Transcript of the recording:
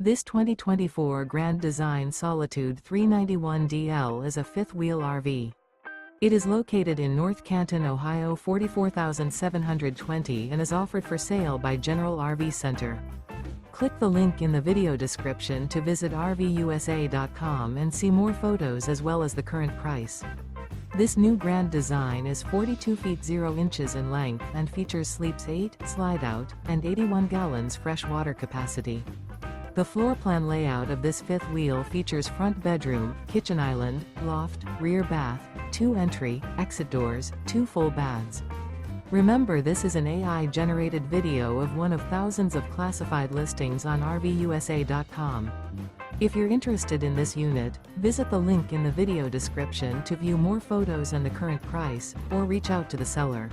This 2024 Grand Design Solitude 391DL is a fifth-wheel RV. It is located in North Canton, Ohio 44720 and is offered for sale by General RV Center. Click the link in the video description to visit RVUSA.com and see more photos as well as the current price. This new Grand Design is 42 feet 0 inches in length and features sleeps 8, slide-out, and 81 gallons fresh water capacity. The floor plan layout of this fifth wheel features front bedroom, kitchen island, loft, rear bath, 2 entry, exit doors, 2 full baths. Remember, this is an AI-generated video of one of thousands of classified listings on RVUSA.com. If you're interested in this unit, visit the link in the video description to view more photos and the current price, or reach out to the seller.